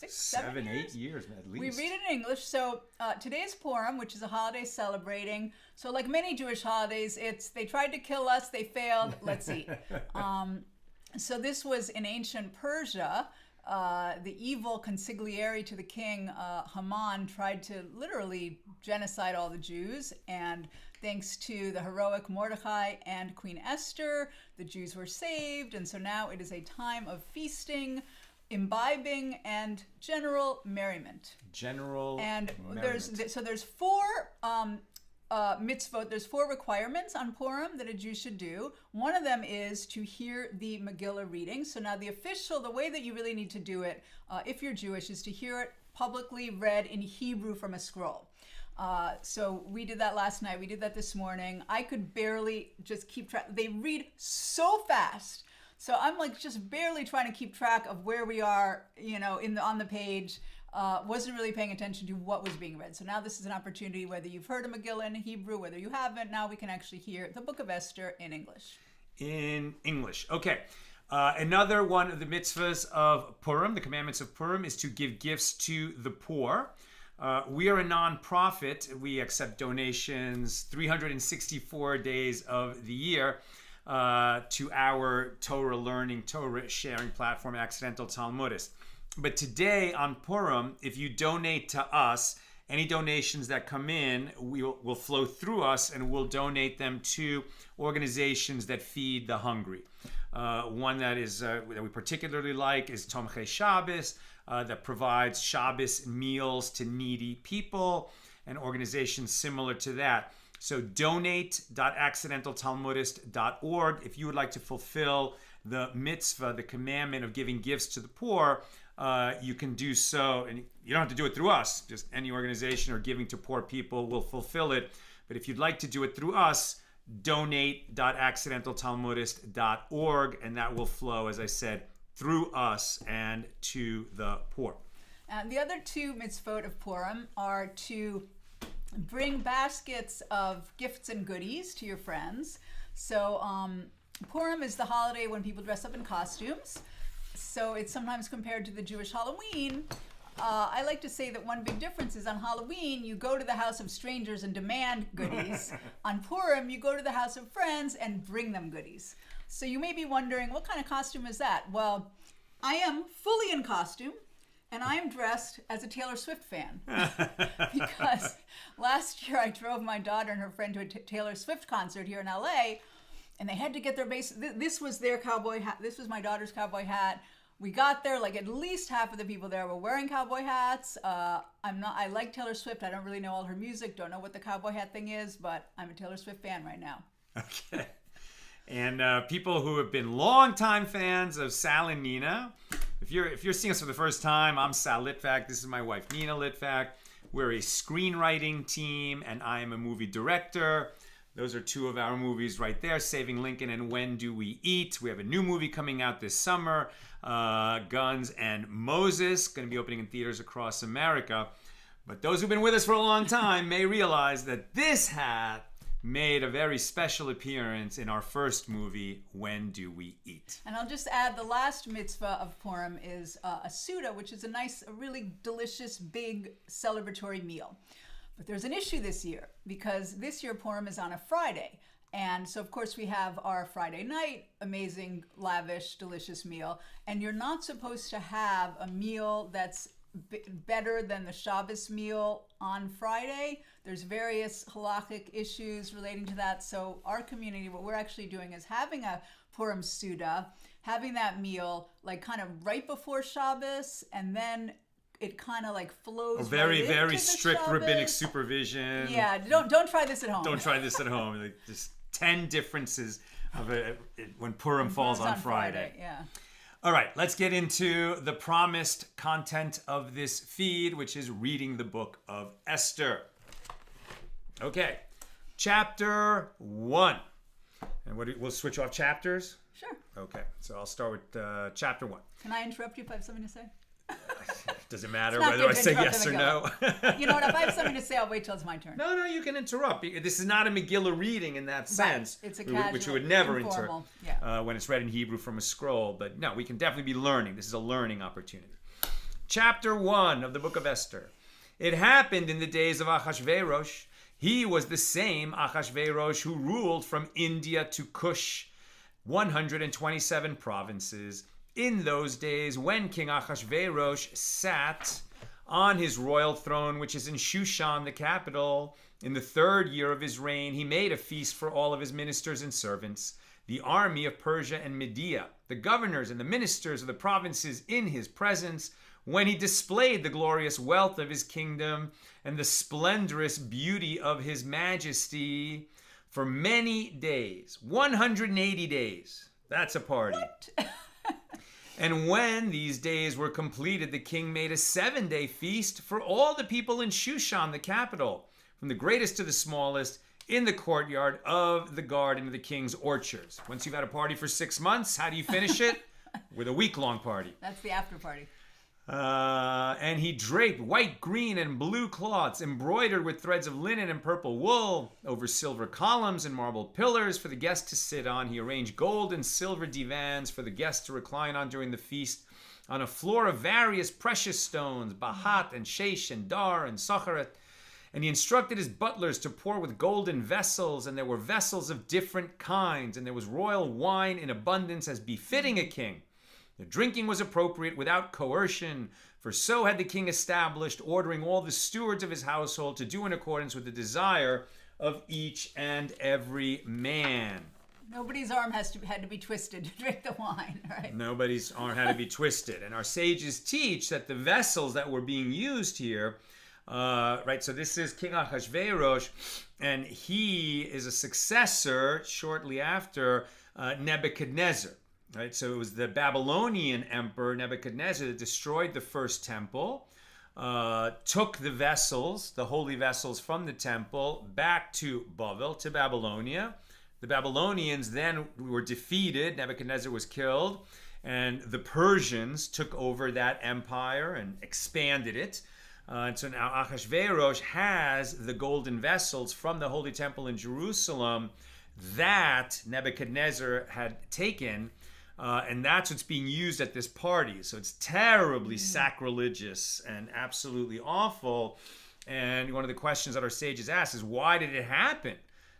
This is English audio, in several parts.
7 8 years at least. We read it in English. So today's Purim, which is a holiday celebrating. So like many Jewish holidays, they tried to kill us, they failed. Let's eat. So this was in ancient Persia. The evil consigliere to the king, Haman, tried to literally genocide all the Jews. And thanks to the heroic Mordecai and Queen Esther, the Jews were saved. And so now it is a time of feasting, imbibing, and general merriment. Merriment. There's four mitzvot. There's 4 requirements on Purim that a Jew should do. One of them is to hear the Megillah reading. So now the way that you really need to do it, if you're Jewish, is to hear it publicly read in Hebrew from a scroll. So we did that last night. We did that this morning. I could barely just keep track. They read so fast. So I'm like just barely trying to keep track of where we are, on the page. Wasn't really paying attention to what was being read. So now this is an opportunity, whether you've heard a Megillah in Hebrew, whether you haven't, now we can actually hear the book of Esther in English. In English. Okay. Another one of the mitzvahs of Purim, the commandments of Purim, is to give gifts to the poor. We are a non-profit. We accept donations 364 days of the year to our Torah learning, Torah sharing platform, Accidental Talmudist. But today on Purim, if you donate to us, any donations that come in will flow through us, and we'll donate them to organizations that feed the hungry. One that we particularly like is Tomchei Shabbos, that provides Shabbos meals to needy people, and organizations similar to that. So donate.accidentaltalmudist.org if you would like to fulfill the mitzvah, the commandment of giving gifts to the poor. You can do so, and you don't have to do it through us. Just any organization or giving to poor people will fulfill it. But if you'd like to do it through us, donate.accidentaltalmudist.org, and that will flow, as I said, through us and to the poor. The other 2 mitzvot of Purim are to bring baskets of gifts and goodies to your friends. So Purim is the holiday when people dress up in costumes. So it's sometimes compared to the Jewish Halloween. I like to say that one big difference is on Halloween, you go to the house of strangers and demand goodies. On Purim, you go to the house of friends and bring them goodies. So you may be wondering, what kind of costume is that? Well, I am fully in costume, and I am dressed as a Taylor Swift fan. Because last year I drove my daughter and her friend to a Taylor Swift concert here in LA, and they had to get their base. This was their cowboy hat. This was my daughter's cowboy hat. We got there, like at least half of the people there were wearing cowboy hats. I like Taylor Swift. I don't really know all her music. Don't know what the cowboy hat thing is, but I'm a Taylor Swift fan right now. Okay. And people who have been longtime fans of Sal and Nina, if you're seeing us for the first time, I'm Sal Litvak. This is my wife, Nina Litvak. We're a screenwriting team, and I am a movie director. Those are 2 of our movies right there, Saving Lincoln and When Do We Eat? We have a new movie coming out this summer, Guns and Moses, going to be opening in theaters across America. But those who've been with us for a long time may realize that this hat made a very special appearance in our first movie, When Do We Eat? And I'll just add, the last mitzvah of Purim is a Suda, which is a really delicious, big celebratory meal. But there's an issue this year, because this year Purim is on a Friday. And so, of course, we have our Friday night, amazing, lavish, delicious meal. And you're not supposed to have a meal that's better than the Shabbos meal on Friday. There's various halakhic issues relating to that. So our community, what we're actually doing is having a Purim Suda, having that meal like kind of right before Shabbos, and then it kind of like flows. Very, very strict Shabbos. Rabbinic supervision. Yeah, don't try this at home. Don't try this at home. Like, just 10 differences of when Purim falls on Friday. Yeah. All right, let's get into the promised content of this feed, which is reading the book of Esther. Okay, chapter 1. And we'll switch off chapters? Sure. Okay, so I'll start with chapter 1. Can I interrupt you if I have something to say? Does it matter whether I say yes or no? You know what? If I have something to say, I'll wait till it's my turn. No, you can interrupt. This is not a Megillah reading in that sense. Right. It's a casual, which you would never informal. when it's read in Hebrew from a scroll. But no, we can definitely be learning. This is a learning opportunity. chapter 1 of the book of Esther. It happened in the days of Achashverosh. He was the same Achashverosh who ruled from India to Kush, 127 provinces. In those days, when King Achashverosh sat on his royal throne, which is in Shushan, the capital, in the 3rd year of his reign, he made a feast for all of his ministers and servants, the army of Persia and Media, the governors and the ministers of the provinces in his presence, when he displayed the glorious wealth of his kingdom and the splendorous beauty of his majesty for many days. 180 days. That's a party. What? And when these days were completed, the king made a 7-day feast for all the people in Shushan, the capital, from the greatest to the smallest, in the courtyard of the garden of the king's orchards. Once you've had a party for 6 months, how do you finish it? With a week-long party. That's the after party. And he draped white, green, and blue cloths embroidered with threads of linen and purple wool over silver columns and marble pillars for the guests to sit on. He arranged gold and silver divans for the guests to recline on during the feast on a floor of various precious stones, bahat and shesh and dar and sacharet. And he instructed his butlers to pour with golden vessels, and there were vessels of different kinds, and there was royal wine in abundance as befitting a king. The drinking was appropriate without coercion, for so had the king established, ordering all the stewards of his household to do in accordance with the desire of each and every man. Nobody's arm had to be twisted to drink the wine, right? Nobody's arm had to be twisted. And our sages teach that the vessels that were being used here, right, so this is King Achashverosh, and he is a successor shortly after Nebuchadnezzar. Right, so it was the Babylonian emperor Nebuchadnezzar that destroyed the first temple, took the vessels, the holy vessels from the temple, back to Bavel, to Babylonia. The Babylonians then were defeated. Nebuchadnezzar was killed, and the Persians took over that empire and expanded it. And so now Achashverosh has the golden vessels from the Holy Temple in Jerusalem that Nebuchadnezzar had taken, and that's what's being used at this party. So it's terribly sacrilegious and absolutely awful. And one of the questions that our sages ask is, why did it happen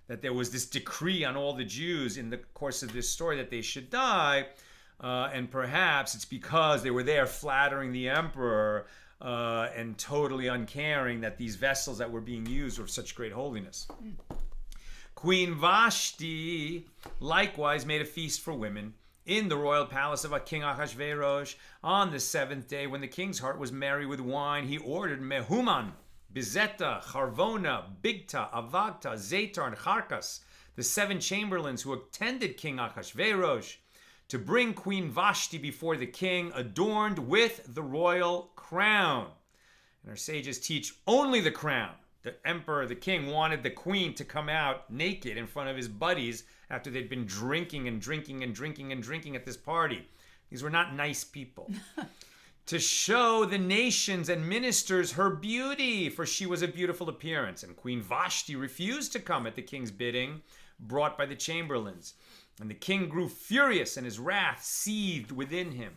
that there was this decree on all the Jews in the course of this story that they should die? And perhaps it's because they were there flattering the emperor and totally uncaring that these vessels that were being used were of such great holiness. Queen Vashti likewise made a feast for women in the royal palace of King Achashverosh. On the 7th day, when the king's heart was merry with wine, he ordered Mehuman, Bizetta, Charvona, Bigta, Avagta, Zetar, and Charkas, the 7 chamberlains who attended King Achashverosh, to bring Queen Vashti before the king, adorned with the royal crown. And our sages teach only the crown. The emperor, the king, wanted the queen to come out naked in front of his buddies after they'd been drinking and drinking and drinking and drinking at this party. These were not nice people. To show the nations and ministers her beauty, for she was of beautiful appearance. And Queen Vashti refused to come at the king's bidding, brought by the chamberlains. And the king grew furious, and his wrath seethed within him.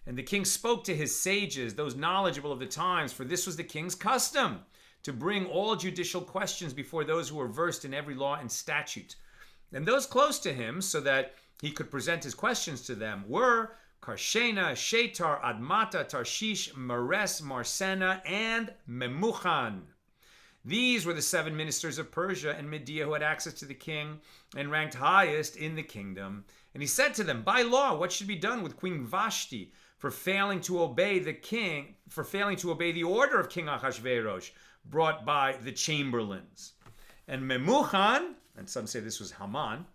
And the king spoke to his sages, those knowledgeable of the times, for this was the king's custom, to bring all judicial questions before those who were versed in every law and statute. And those close to him, so that he could present his questions to them, were Karshena, Shetar, Admata, Tarshish, Meres, Marsena, and Memuchan. These were the 7 ministers of Persia and Media who had access to the king and ranked highest in the kingdom. And he said to them, by law, what should be done with Queen Vashti for failing to obey the king, for failing to obey the order of King Achashverosh brought by the chamberlains? And Memuchan, and some say this was Haman,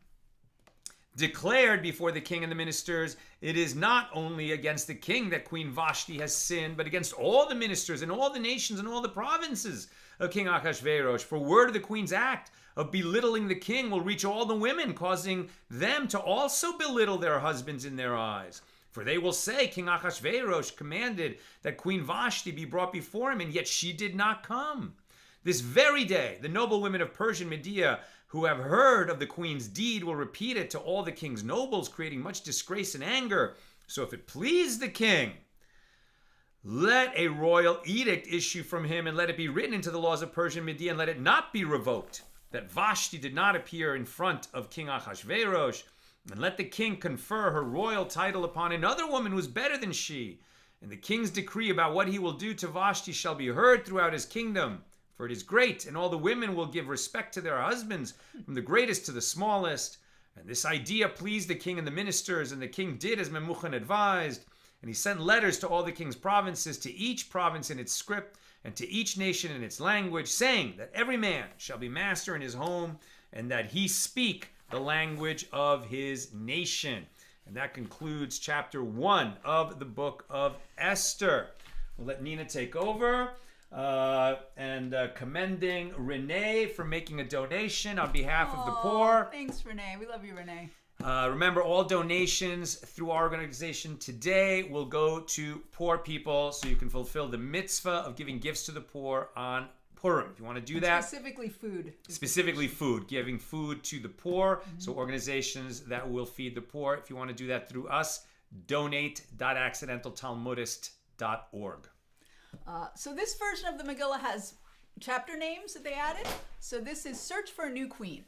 declared before the king and the ministers, it is not only against the king that Queen Vashti has sinned, but against all the ministers and all the nations and all the provinces of King Achashverosh. For word of the queen's act of belittling the king will reach all the women, causing them to also belittle their husbands in their eyes. For they will say, King Achashverosh commanded that Queen Vashti be brought before him, and yet she did not come. This very day, the noble women of Persia and Media who have heard of the queen's deed will repeat it to all the king's nobles, creating much disgrace and anger. So if it please the king, Let a royal edict issue from him, and let it be written into the laws of Persia and Media, and let it not be revoked, that Vashti did not appear in front of King Ahasuerus, and let the king confer her royal title upon another woman who is better than she. And the king's decree about what he will do to Vashti shall be heard throughout his kingdom, for it is great, and all the women will give respect to their husbands, from the greatest to the smallest. And this idea pleased the king and the ministers, and the king did as Memucan advised. And he sent letters to all the king's provinces, to each province in its script, and to each nation in its language, saying that every man shall be master in his home, and that he speak the language of his nation. And that concludes chapter 1 of the book of Esther. We'll let Nina take over, and commending Renee for making a donation on behalf of the poor. Thanks, Renee. We love you, Renee. Remember, all donations through our organization today will go to poor people, so you can fulfill the mitzvah of giving gifts to the poor on Purim. If you want to do that. Specifically food. Specifically food. Giving food to the poor. So organizations that will feed the poor. If you want to do that through us, donate.accidentaltalmudist.org. So this version of the Megillah has chapter names that they added. So this is Search for a New Queen.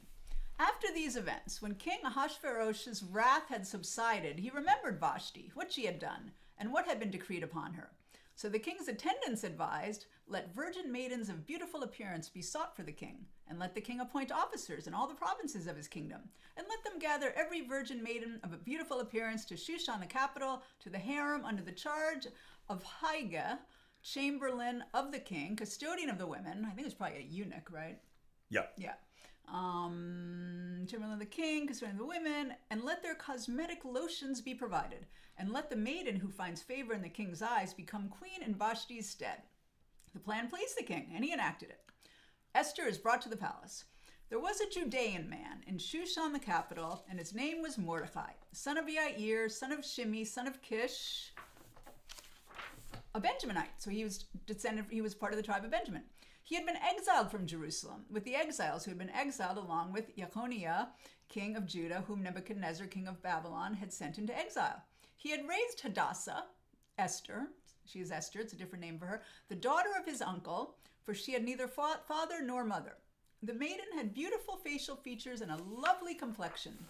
After these events, when King Ahasuerus's wrath had subsided, he remembered Vashti, what she had done, and what had been decreed upon her. So the king's attendants advised, let virgin maidens of beautiful appearance be sought for the king, and let the king appoint officers in all the provinces of his kingdom, and let them gather every virgin maiden of a beautiful appearance to Shushan the capital, to the harem under the charge of Haigah, chamberlain of the king, custodian of the women. I think it's probably a eunuch, right? Yeah. Yeah. Chamberlain of the king, custodian of the women, and let their cosmetic lotions be provided, and let the maiden who finds favor in the king's eyes become queen in Vashti's stead. The plan pleased the king, and he enacted it. Esther is brought to the palace. There was a Judean man in Shushan the capital, and his name was Mordecai, son of Yair, son of Shimei, son of Kish, a Benjaminite. So he was part of the tribe of Benjamin. He had been exiled from Jerusalem with the exiles who had been exiled along with Jeconiah, king of Judah, whom Nebuchadnezzar, king of Babylon, had sent into exile. He had raised Hadassah, Esther, she is Esther, it's a different name for her, the daughter of his uncle, for she had neither father nor mother. The maiden had beautiful facial features and a lovely complexion.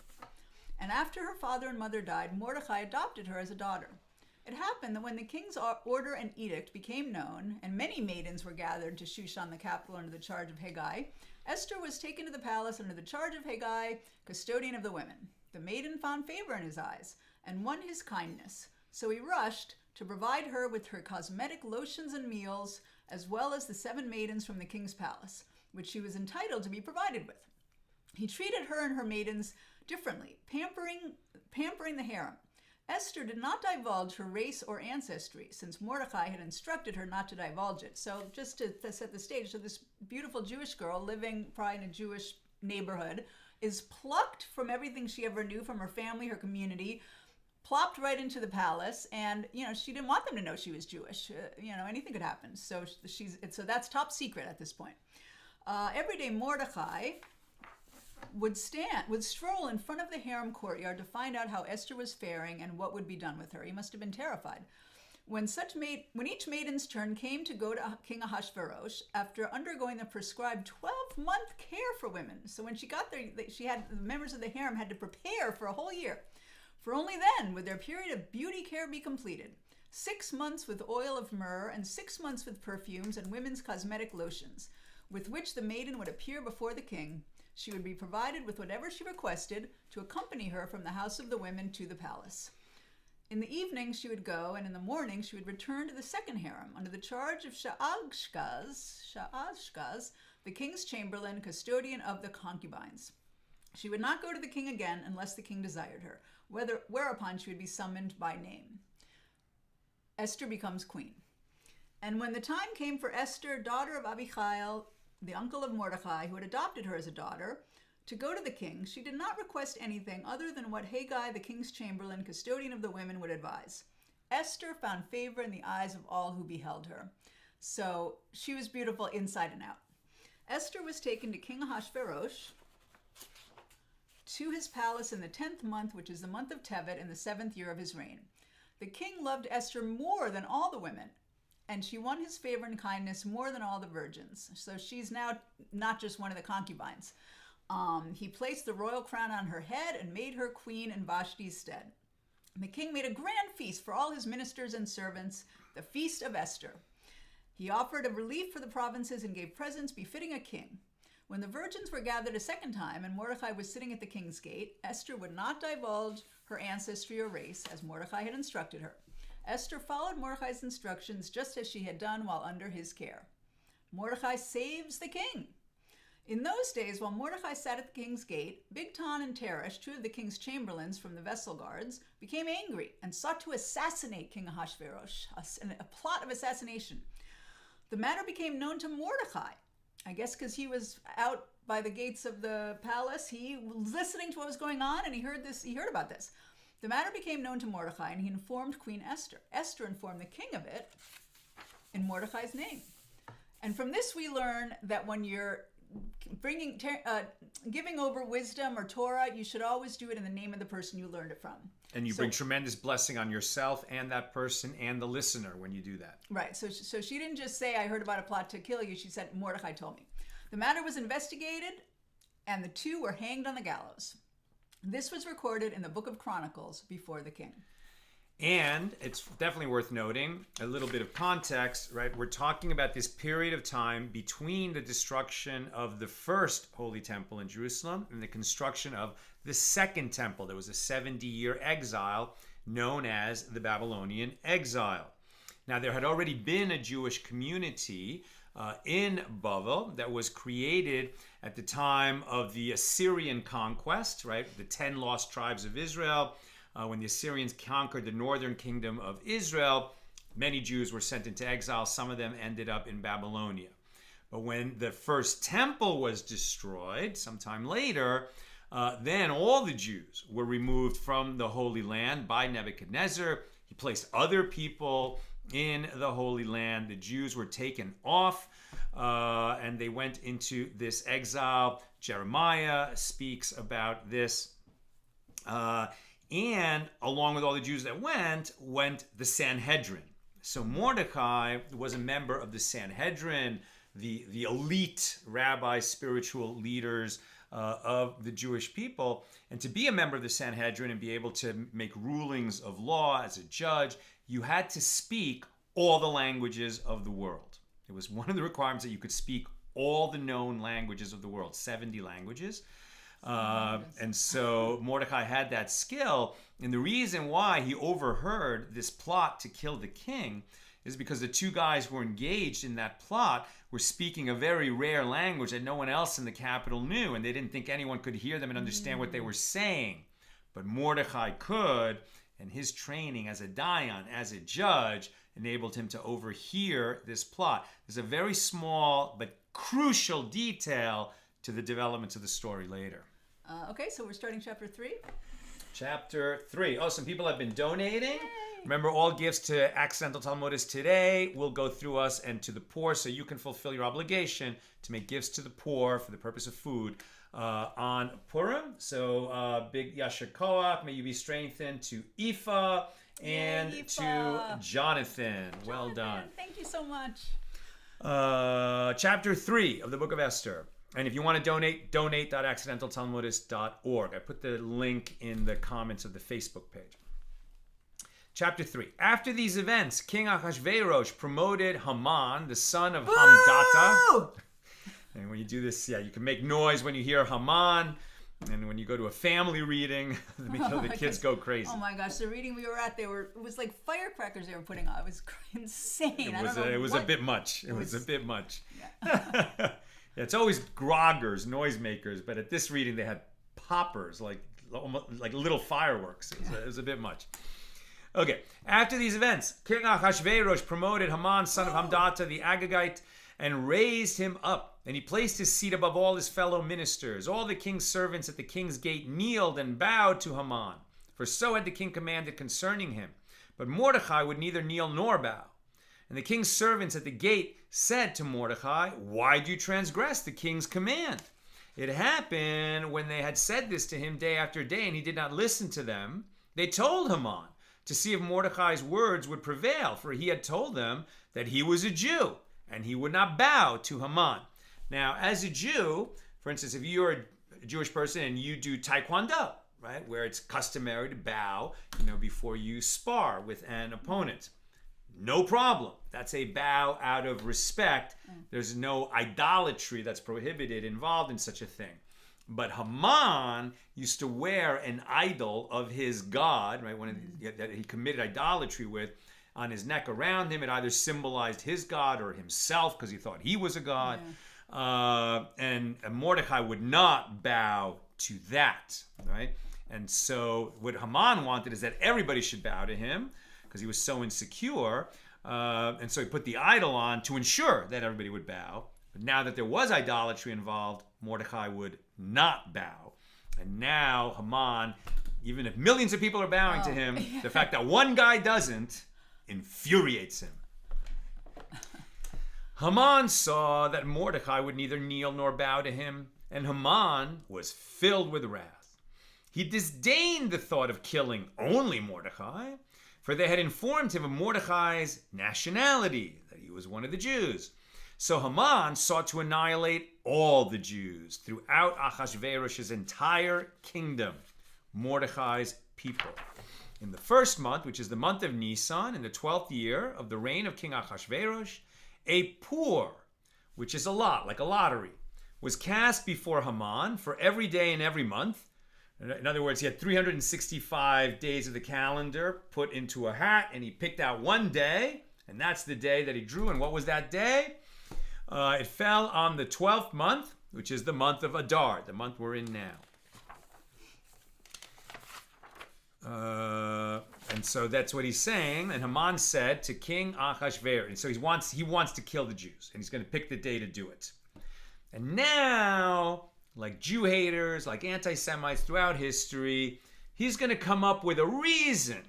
And after her father and mother died, Mordecai adopted her as a daughter. It happened that when the king's order and edict became known, and many maidens were gathered to Shushan the capital under the charge of Haggai, Esther was taken to the palace under the charge of Haggai, custodian of the women. The maiden found favor in his eyes and won his kindness, so he rushed to provide her with her cosmetic lotions and meals, as well as the 7 maidens from the king's palace, which she was entitled to be provided with. He treated her and her maidens differently, pampering the harem. Esther did not divulge her race or ancestry, since Mordecai had instructed her not to divulge it. So just to set the stage, so this beautiful Jewish girl living probably in a Jewish neighborhood is plucked from everything she ever knew, from her family, her community, plopped right into the palace, and she didn't want them to know she was Jewish. Anything could happen. So so that's top secret at this point. Every day Mordecai would stroll in front of the harem courtyard to find out how Esther was faring and what would be done with her. He must have been terrified. When each maiden's turn came to go to King Ahasuerus, after undergoing the prescribed 12-month care for women, so when she got there, the members of the harem had to prepare for a whole year. For only then would their period of beauty care be completed. 6 months with oil of myrrh, and 6 months with perfumes and women's cosmetic lotions, with which the maiden would appear before the king. She would be provided with whatever she requested to accompany her from the house of the women to the palace. In the evening she would go, and in the morning she would return to the second harem under the charge of Sha'ashgaz, the king's chamberlain, custodian of the concubines. She would not go to the king again unless the king desired her, whereupon she would be summoned by name. Esther becomes queen. And when the time came for Esther, daughter of Abihail, the uncle of Mordecai, who had adopted her as a daughter, to go to the king, she did not request anything other than what Haggai, the king's chamberlain, custodian of the women, would advise. Esther found favor in the eyes of all who beheld her. So she was beautiful inside and out. Esther was taken to King Ahasuerus to his palace in the 10th month, which is the month of Tevet, in the 7th year of his reign. The king loved Esther more than all the women, and she won his favor and kindness more than all the virgins. So she's now not just one of the concubines. He placed the royal crown on her head and made her queen in Vashti's stead. And the king made a grand feast for all his ministers and servants, the Feast of Esther. He offered a relief for the provinces and gave presents befitting a king. When the virgins were gathered a second time and Mordecai was sitting at the king's gate, Esther would not divulge her ancestry or race, as Mordecai had instructed her. Esther followed Mordecai's instructions just as she had done while under his care. Mordecai saves the king. In those days, while Mordecai sat at the king's gate, Bigtan and Teresh, two of the king's chamberlains from the vessel guards, became angry and sought to assassinate King Ahasuerus, a plot of assassination. The matter became known to Mordecai. I guess because he was out by the gates of the palace, he was listening to what was going on, and he heard about this. The matter became known to Mordecai, and he informed Queen Esther. Esther informed the king of it in Mordecai's name. And from this we learn that when you're giving over wisdom or Torah, you should always do it in the name of the person you learned it from. And you bring tremendous blessing on yourself and that person and the listener when you do that. Right. So she didn't just say, I heard about a plot to kill you. She said, Mordecai told me. The matter was investigated, and the two were hanged on the gallows. This was recorded in the book of Chronicles before the king. And it's definitely worth noting a little bit of context, right? We're talking about this period of time between the destruction of the first Holy Temple in Jerusalem and the construction of the second temple. There was a 70-year exile known as the Babylonian exile. Now, there had already been a Jewish community in Bavel that was created at the time of the Assyrian conquest, right? The 10 lost tribes of Israel. When the Assyrians conquered the northern kingdom of Israel, many Jews were sent into exile. Some of them ended up in Babylonia. But when the first temple was destroyed sometime later, then all the Jews were removed from the Holy Land by Nebuchadnezzar. He placed other people in the Holy Land. The Jews were taken off and they went into this exile. Jeremiah speaks about this. And along with all the Jews that went the Sanhedrin. So Mordecai was a member of the Sanhedrin, the elite rabbi, spiritual leaders of the Jewish people. And to be a member of the Sanhedrin and be able to make rulings of law as a judge, you had to speak all the languages of the world. It was one of the requirements that you could speak all the known languages of the world, 70 languages. And so Mordecai had that skill. And the reason why he overheard this plot to kill the king is because the two guys who were engaged in that plot were speaking a very rare language that no one else in the capital knew. And they didn't think anyone could hear them and understand what they were saying. But Mordecai could, and his training as a dayan, as a judge, enabled him to overhear this plot. There's a very small but crucial detail to the developments of the story later. Okay, so we're starting chapter 3. Chapter 3. Oh, some people have been donating. Yay. Remember, all gifts to Accidental Talmudists today will go through us and to the poor, so you can fulfill your obligation to make gifts to the poor for the purpose of food on Purim. So big Yasher Koach, may you be strengthened to Aoife and to Jonathan. Well done. Thank you so much. Chapter 3 of the book of Esther. And if you want to donate.accidentaltalmudist.org. I put the link in the comments of the Facebook page. Chapter 3. After these events, King Ahasuerus promoted Haman, the son of Hamdata. And when you do this, you can make noise when you hear Haman. And when you go to a family reading, the kids go crazy. Oh my gosh, the reading we were at, it was like firecrackers they were putting on. It was insane. It was a bit much. It was a bit much. Yeah. Yeah, it's always groggers, noisemakers, but at this reading they had poppers, like little fireworks. It was a bit much. Okay, after these events, King Ahasuerus promoted Haman, son of Hamdata, the Agagite, and raised him up. And he placed his seat above all his fellow ministers. All the king's servants at the king's gate kneeled and bowed to Haman, for so had the king commanded concerning him. But Mordecai would neither kneel nor bow. And the king's servants at the gate said to Mordecai, "Why do you transgress the king's command?" It happened when they had said this to him day after day, and he did not listen to them. They told Haman to see if Mordecai's words would prevail, for he had told them that he was a Jew and he would not bow to Haman. Now, as a Jew, for instance, if you're a Jewish person and you do taekwondo, right, where it's customary to bow, before you spar with an opponent, no problem. That's a bow out of respect. There's no idolatry that's prohibited involved in such a thing. But Haman used to wear an idol of his god, right, that he committed idolatry with, on his neck around him. It either symbolized his god or himself because he thought he was a god. And Mordecai would not bow to that, right? And so what Haman wanted is that everybody should bow to him because he was so insecure. And so he put the idol on to ensure that everybody would bow. But now that there was idolatry involved, Mordecai would not bow. And now Haman, even if millions of people are bowing to him, the fact that one guy doesn't infuriates him. Haman saw that Mordecai would neither kneel nor bow to him, and Haman was filled with wrath. He disdained the thought of killing only Mordecai, for they had informed him of Mordecai's nationality, that he was one of the Jews. So Haman sought to annihilate all the Jews throughout Ahasuerus's entire kingdom, Mordecai's people. In the first month, which is the month of Nisan, in the 12th year of the reign of King Ahasuerus, a pur, which is a lot, like a lottery, was cast before Haman for every day and every month. In other words, he had 365 days of the calendar put into a hat, and he picked out one day, and that's the day that he drew. And what was that day? It fell on the 12th month, which is the month of Adar, the month we're in now. And so that's what he's saying. And Haman said to King Ahasuerus, and so he wants to kill the Jews, and he's going to pick the day to do it. And now, like Jew haters, like anti-Semites throughout history, he's going to come up with a reason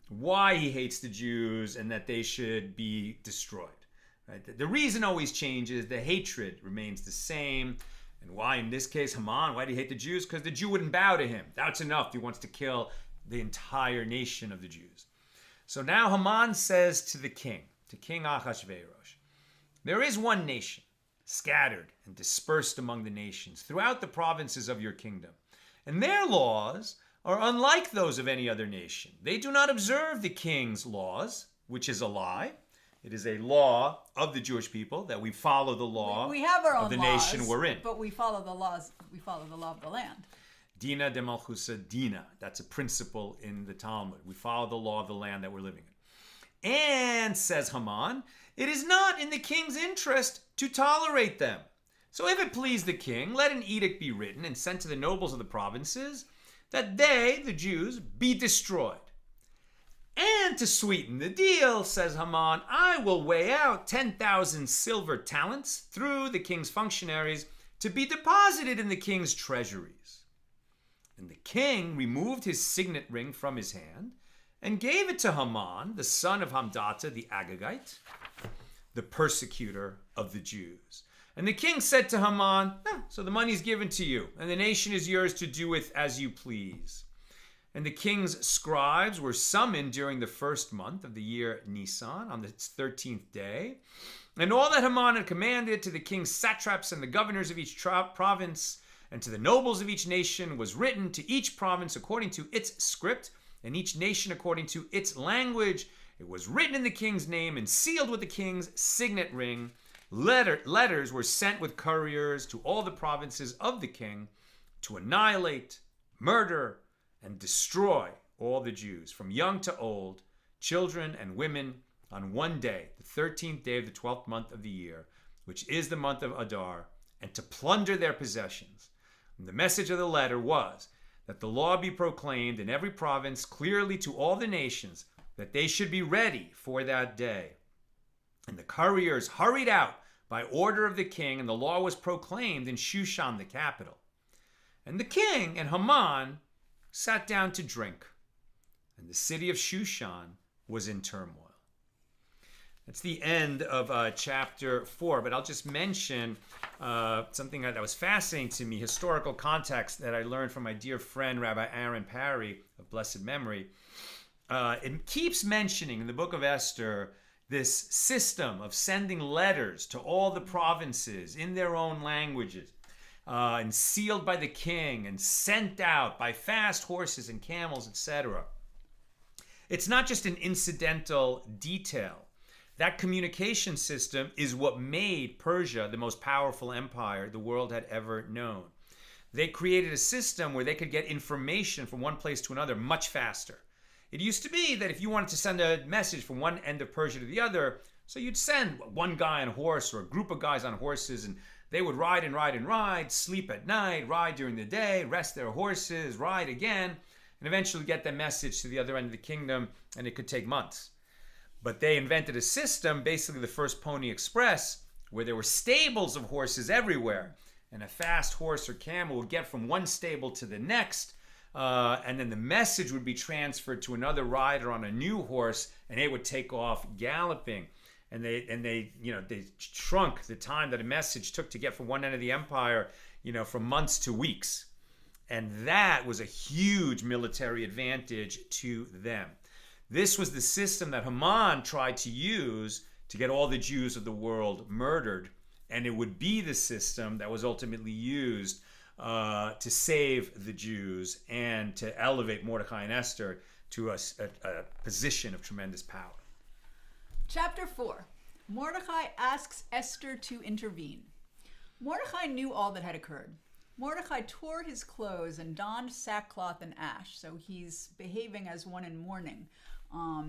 why he hates the Jews and that they should be destroyed. Right? The reason always changes. The hatred remains the same. And why, in this case, Haman, why do you hate the Jews? Because the Jew wouldn't bow to him. That's enough. He wants to kill the entire nation of the Jews. So now Haman says to King Ahasuerus, there is one nation, scattered and dispersed among the nations throughout the provinces of your kingdom. And their laws are unlike those of any other nation. They do not observe the king's laws, which is a lie. It is a law of the Jewish people that we follow the law we have our own of the laws, nation we're in. But we follow the laws. We follow the law of the land. Dina de Malchusa Dina. That's a principle in the Talmud. We follow the law of the land that we're living in. And, says Haman, it is not in the king's interest to tolerate them. So if it please the king, let an edict be written and sent to the nobles of the provinces that they, the Jews, be destroyed. And to sweeten the deal, says Haman, I will weigh out 10,000 silver talents through the king's functionaries to be deposited in the king's treasuries. And the king removed his signet ring from his hand and gave it to Haman, the son of Hamdata the Agagite, the persecutor of the Jews. And the king said to Haman, so the money is given to you, and the nation is yours to do with as you please. And the king's scribes were summoned during the first month of the year Nisan, on the 13th day. And all that Haman had commanded to the king's satraps and the governors of each province, and to the nobles of each nation was written, to each province according to its script, and each nation according to its language. It was written in the king's name and sealed with the king's signet ring. Letters were sent with couriers to all the provinces of the king to annihilate, murder, and destroy all the Jews, from young to old, children and women, on one day, the 13th day of the 12th month of the year, which is the month of Adar, and to plunder their possessions. And the message of the letter was that the law be proclaimed in every province clearly to all the nations, that they should be ready for that day. And the couriers hurried out by order of the king, and the law was proclaimed in Shushan, the capital. And the king and Haman sat down to drink, and the city of Shushan was in turmoil. That's the end of chapter 4, but I'll just mention something that was fascinating to me, historical context that I learned from my dear friend, Rabbi Aaron Parry of blessed memory. It keeps mentioning in the book of Esther this system of sending letters to all the provinces in their own languages, and sealed by the king and sent out by fast horses and camels, etc. It's not just an incidental detail. That communication system is what made Persia the most powerful empire the world had ever known. They created a system where they could get information from one place to another much faster. It used to be that if you wanted to send a message from one end of Persia to the other, so you'd send one guy on a horse or a group of guys on horses, and they would ride and ride and ride, sleep at night, ride during the day, rest their horses, ride again, and eventually get the message to the other end of the kingdom, and it could take months. But they invented a system, basically the first Pony Express, where there were stables of horses everywhere, and a fast horse or camel would get from one stable to the next, and then the message would be transferred to another rider on a new horse, and it would take off galloping. And they shrunk the time that a message took to get from one end of the empire, from months to weeks. And that was a huge military advantage to them. This was the system that Haman tried to use to get all the Jews of the world murdered. And it would be the system that was ultimately used to save the Jews and to elevate Mordecai and Esther to a position of tremendous power. Chapter 4. Mordecai asks Esther to intervene. Mordecai knew all that had occurred. Mordecai tore his clothes and donned sackcloth and ash, so he's behaving as one in mourning,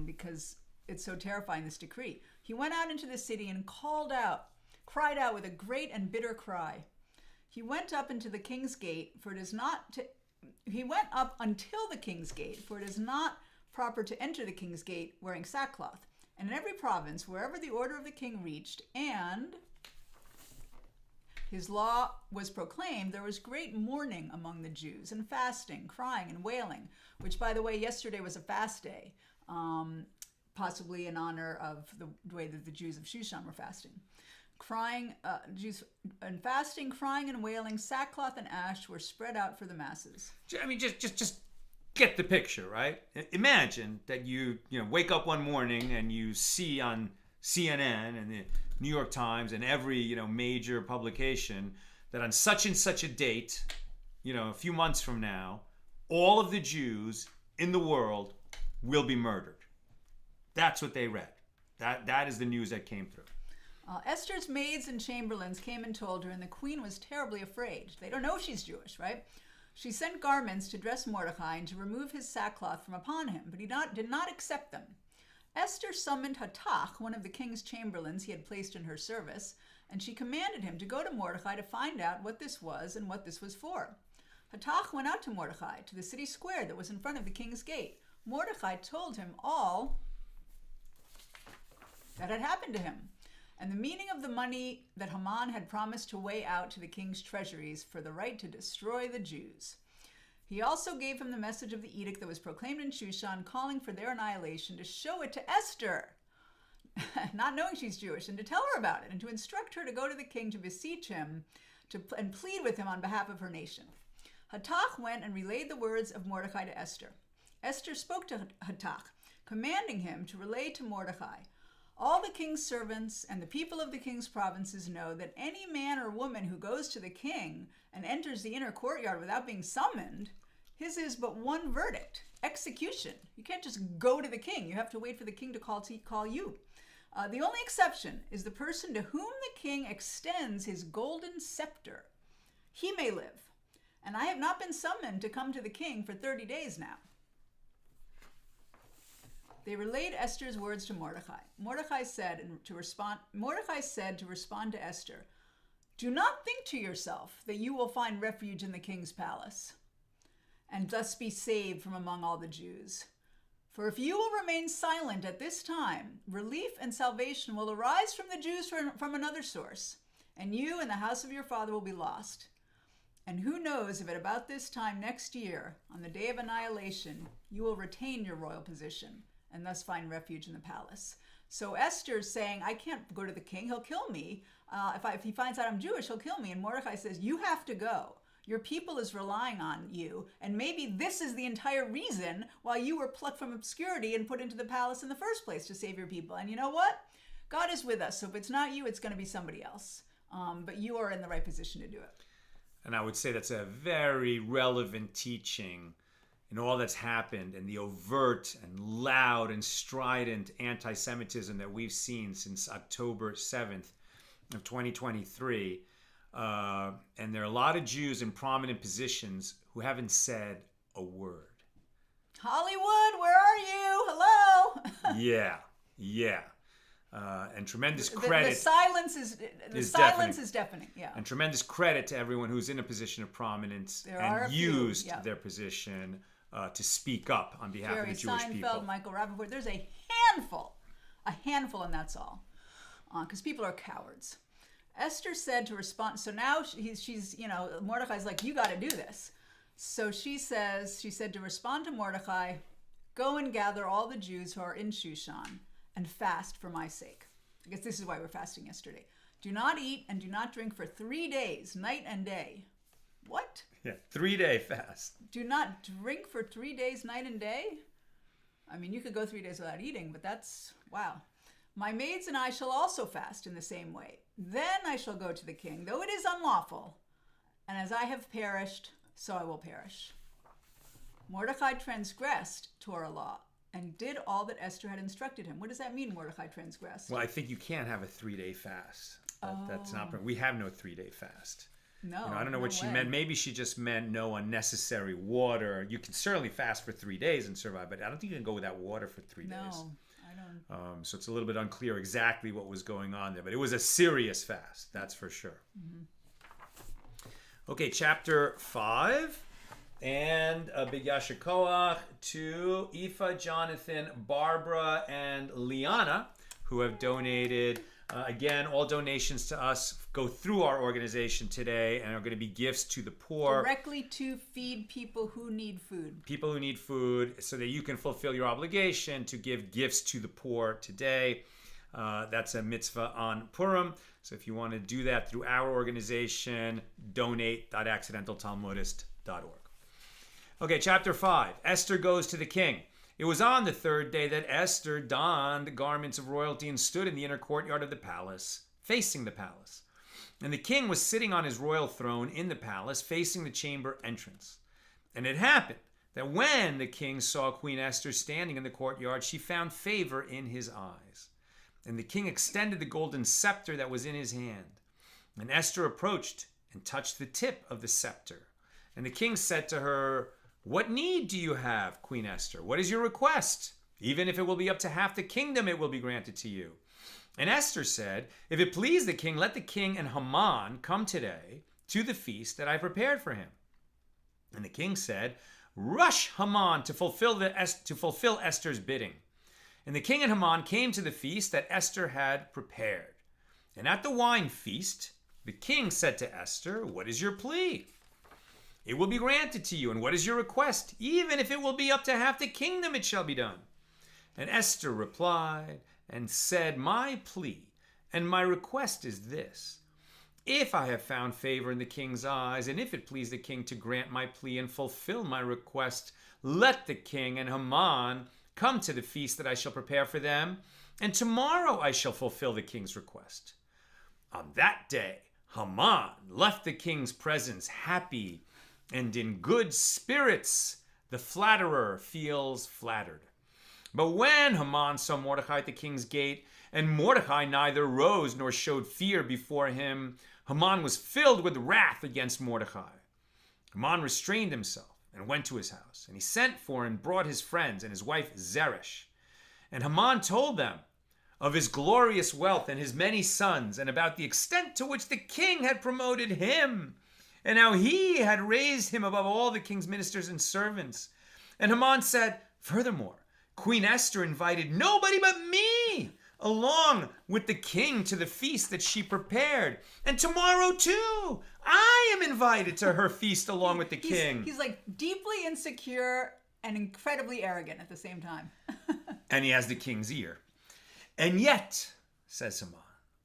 because it's so terrifying, this decree. He went out into the city and cried out with a great and bitter cry. He went up into the king's gate, for it is not to... He went up until the king's gate, for it is not proper to enter the king's gate wearing sackcloth. And in every province, wherever the order of the king reached, and his law was proclaimed, there was great mourning among the Jews, and fasting, crying, and wailing, which, by the way, yesterday was a fast day, possibly in honor of the way that the Jews of Shushan were fasting. Jews and fasting, crying, and wailing, sackcloth and ash were spread out for the masses. I mean, just get the picture, right? Imagine that you wake up one morning and you see on CNN and the New York Times and every major publication that on such and such a date, a few months from now, all of the Jews in the world will be murdered. That's what they read. That is the news that came through. Esther's maids and chamberlains came and told her, and the queen was terribly afraid. They don't know she's Jewish, right? She sent garments to dress Mordecai and to remove his sackcloth from upon him, but he did not accept them. Esther summoned Hatach, one of the king's chamberlains he had placed in her service, and she commanded him to go to Mordecai to find out what this was and what this was for. Hatach went out to Mordecai, to the city square that was in front of the king's gate. Mordecai told him all that had happened to him, and the meaning of the money that Haman had promised to weigh out to the king's treasuries for the right to destroy the Jews. He also gave him the message of the edict that was proclaimed in Shushan, calling for their annihilation, to show it to Esther, not knowing she's Jewish, and to tell her about it, and to instruct her to go to the king to beseech him and plead with him on behalf of her nation. Hatach went and relayed the words of Mordecai to Esther. Esther spoke to Hatach, commanding him to relay to Mordecai, all the king's servants and the people of the king's provinces know that any man or woman who goes to the king and enters the inner courtyard without being summoned, his is but one verdict, execution. You can't just go to the king. You have to wait for the king to call you. The only exception is the person to whom the king extends his golden scepter. He may live, and I have not been summoned to come to the king for 30 days now. They relayed Esther's words to Mordecai. Mordecai said to respond to Esther, "Do not think to yourself that you will find refuge in the king's palace, and thus be saved from among all the Jews. For if you will remain silent at this time, relief and salvation will arise from the Jews from another source, and you and the house of your father will be lost. And who knows if at about this time next year, on the day of annihilation, you will retain your royal position and thus find refuge in the palace." So Esther's saying, I can't go to the king, he'll kill me. If he finds out I'm Jewish, he'll kill me. And Mordecai says, you have to go. Your people is relying on you, and maybe this is the entire reason why you were plucked from obscurity and put into the palace in the first place, to save your people. And you know what? God is with us. So if it's not you, it's going to be somebody else. But you are in the right position to do it. And I would say that's a very relevant teaching in all that's happened and the overt and loud and strident anti-Semitism that we've seen since October 7th of 2023. And there are a lot of Jews in prominent positions who haven't said a word. Hollywood, where are you? Hello. Yeah. And tremendous credit. The silence is deafening. Yeah. And tremendous credit to everyone who's in a position of prominence and used their position to speak up on behalf of the Jewish people. Michael Rappaport. There's a handful, and that's all, because people are cowards. Esther said to respond. So now she's Mordecai's like, you got to do this. So she said to respond to Mordecai, go and gather all the Jews who are in Shushan and fast for my sake. I guess this is why we're fasting yesterday. Do not eat and do not drink for 3 days, night and day. What? Yeah, 3-day fast. Do not drink for 3 days, night and day? I mean, you could go 3 days without eating, but that's, wow. My maids and I shall also fast in the same way. Then I shall go to the king, though it is unlawful. And as I have perished, so I will perish. Mordecai transgressed Torah law and did all that Esther had instructed him. What does that mean, Mordecai transgressed? Well, I think you can't have a 3-day fast. That's not. We have no 3-day fast. No. I don't know what she meant. Maybe she just meant no unnecessary water. You can certainly fast for 3 days and survive, but I don't think you can go without water for 3 days. No, I don't. So it's a little bit unclear exactly what was going on there, but it was a serious fast, that's for sure. Mm-hmm. Okay, chapter 5. And a big Yasher Koach to Aoife, Jonathan, Barbara, and Liana, who have donated. Again, all donations to us go through our organization today and are going to be gifts to the poor. Directly to feed people who need food. People who need food, so that you can fulfill your obligation to give gifts to the poor today. That's a mitzvah on Purim. So if you want to do that through our organization, donate.accidentaltalmudist.org. Okay, chapter 5. Esther goes to the king. It was on the 3rd day that Esther donned garments of royalty and stood in the inner courtyard of the palace, facing the palace. And the king was sitting on his royal throne in the palace, facing the chamber entrance. And it happened that when the king saw Queen Esther standing in the courtyard, she found favor in his eyes. And the king extended the golden scepter that was in his hand. And Esther approached and touched the tip of the scepter. And the king said to her, what need do you have, Queen Esther? What is your request? Even if it will be up to half the kingdom, it will be granted to you. And Esther said, if it please the king, let the king and Haman come today to the feast that I prepared for him. And the king said, rush Haman to fulfill Esther's bidding. And the king and Haman came to the feast that Esther had prepared. And at the wine feast, the king said to Esther, what is your plea? It will be granted to you. And what is your request? Even if it will be up to half the kingdom, it shall be done. And Esther replied and said, my plea and my request is this. If I have found favor in the king's eyes, and if it please the king to grant my plea and fulfill my request, let the king and Haman come to the feast that I shall prepare for them, and tomorrow I shall fulfill the king's request. On that day, Haman left the king's presence happy and in good spirits. The flatterer feels flattered. But when Haman saw Mordecai at the king's gate, and Mordecai neither rose nor showed fear before him, Haman was filled with wrath against Mordecai. Haman restrained himself and went to his house, and he sent for and brought his friends and his wife Zeresh. And Haman told them of his glorious wealth and his many sons, and about the extent to which the king had promoted him, and how he had raised him above all the king's ministers and servants. And Haman said, furthermore, Queen Esther invited nobody but me along with the king to the feast that she prepared. And tomorrow too, I am invited to her feast along with the king. He's like deeply insecure and incredibly arrogant at the same time. And he has the king's ear. And yet, says Haman,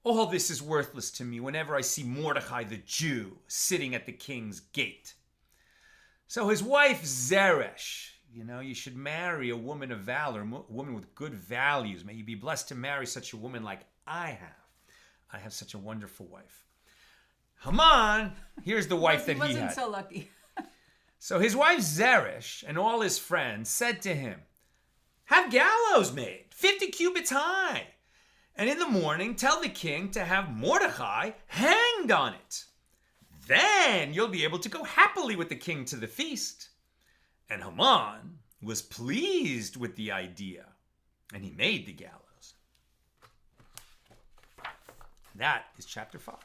all this is worthless to me whenever I see Mordecai the Jew sitting at the king's gate. So his wife Zeresh, you should marry a woman of valor, a woman with good values. May you be blessed to marry such a woman like I have such a wonderful wife. Haman, here's the wife that he wasn't had. so lucky. So his wife Zeresh and all his friends said to him, have gallows made, 50 cubits high. And in the morning, tell the king to have Mordecai hanged on it. Then you'll be able to go happily with the king to the feast. And Haman was pleased with the idea, and he made the gallows. That is chapter 5.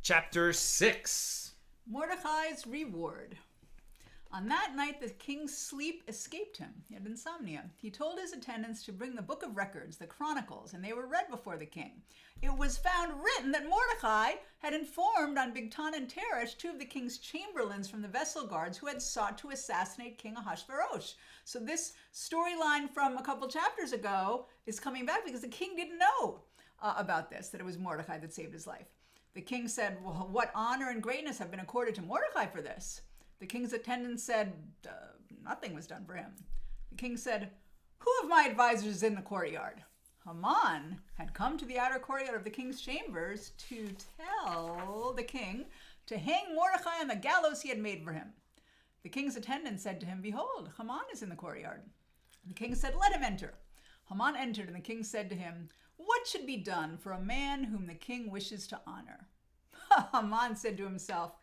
Chapter 6. Mordecai's reward. On that night, the king's sleep escaped him. He had insomnia. He told his attendants to bring the book of records, the chronicles, and they were read before the king. It was found written that Mordecai had informed on Bigtan and Teresh, two of the king's chamberlains from the vessel guards, who had sought to assassinate King Ahasuerus. So this storyline from a couple chapters ago is coming back because the king didn't know about this, that it was Mordecai that saved his life. The king said, well, what honor and greatness have been accorded to Mordecai for this? The king's attendants said, nothing was done for him. The king said, who of my advisors is in the courtyard? Haman had come to the outer courtyard of the king's chambers to tell the king to hang Mordecai on the gallows he had made for him. The king's attendant said to him, behold, Haman is in the courtyard. The king said, let him enter. Haman entered, and the king said to him, what should be done for a man whom the king wishes to honor? Haman said to himself,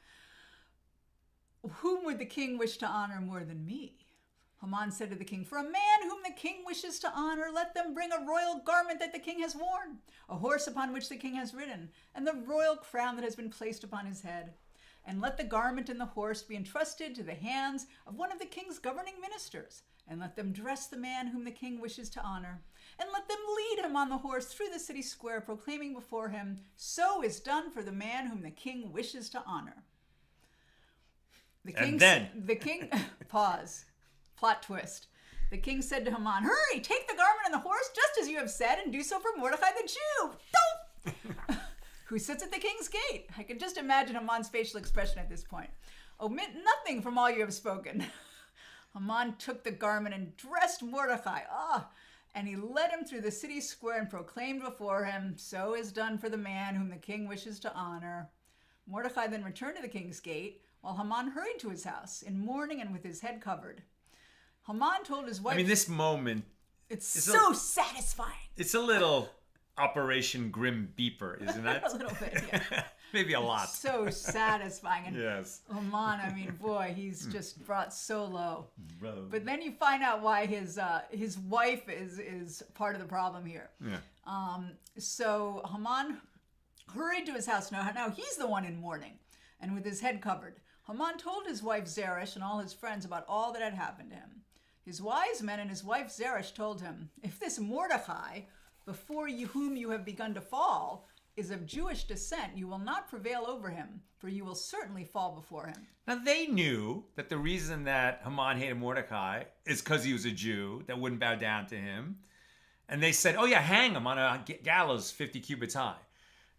whom would the king wish to honor more than me? Haman said to the king, for a man whom the king wishes to honor, let them bring a royal garment that the king has worn, a horse upon which the king has ridden, and the royal crown that has been placed upon his head. And let the garment and the horse be entrusted to the hands of one of the king's governing ministers, and let them dress the man whom the king wishes to honor, and let them lead him on the horse through the city square, proclaiming before him, so is done for the man whom the king wishes to honor. The king, pause, plot twist. The king said to Haman, hurry, take the garment and the horse, just as you have said, and do so for Mordecai the Jew, who sits at the king's gate. I can just imagine Haman's facial expression at this point. Omit nothing from all you have spoken. Haman took the garment and dressed Mordecai, and he led him through the city square and proclaimed before him, so is done for the man whom the king wishes to honor. Mordecai then returned to the king's gate, while Haman hurried to his house in mourning and with his head covered. Haman told his wife... this moment... It's so satisfying. It's a little Operation Grim Beeper, isn't it? A little bit, yeah. Maybe a lot. So satisfying. And yes. Haman, boy, he's just brought so low. Bro. But then you find out why his wife is part of the problem here. Yeah. So Haman hurried to his house. Now he's the one in mourning and with his head covered. Haman told his wife Zeresh and all his friends about all that had happened to him. His wise men and his wife Zeresh told him, if this Mordecai, before whom you have begun to fall, is of Jewish descent, you will not prevail over him, for you will certainly fall before him. Now they knew that the reason that Haman hated Mordecai is because he was a Jew that wouldn't bow down to him. And they said, oh yeah, hang him on a gallows 50 cubits high.